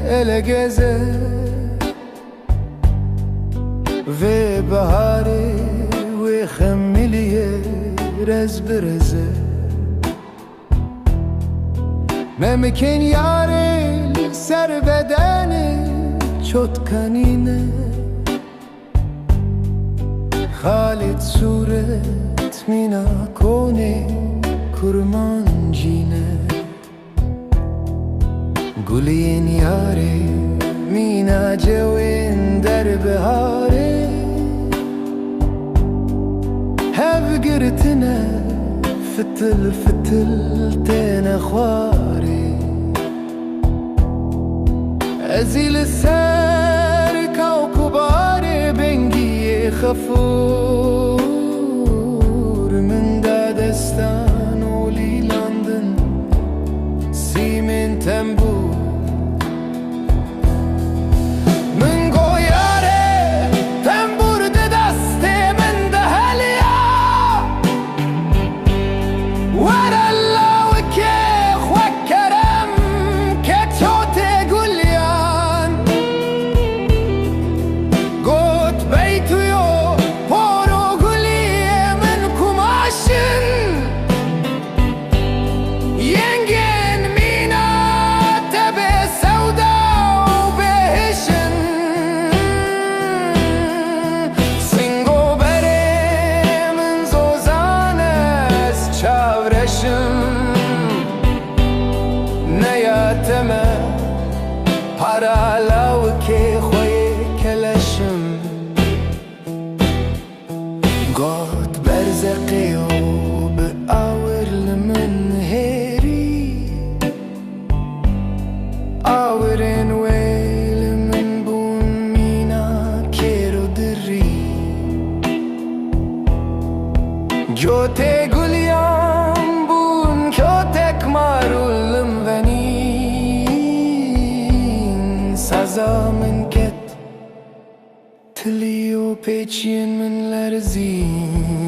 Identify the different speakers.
Speaker 1: الگزه و بهاره و خمیلیه رز برزه ممکن یاره سر بدنه چوتکنینه خالد صورت مینا کنه کرمان جینه گلین یاره مینا جوین در بهاره هف گرتنه فتل فتل تین خواره ازیل سر کوكباره بنگی خفور من دادستان و لیلاندن سیمین تنبور من گویاره تنبور ده دست من ده هلیا ور الله وکه خوکرم که چوت گلیان گوت بیتویو پارو گلی من کماشن ینگن مینا تبه سودا و بهشن سنگو بره من زوزان از چاورشم نیاتمه پرالاو که خوی کلشم گوت برزقی و به آور لمن هیری آورین ویل من بون مینا کیرو دری جوته گلیان بون کتک مارولم ونین سازا من کت تلیو پیچین من لرزین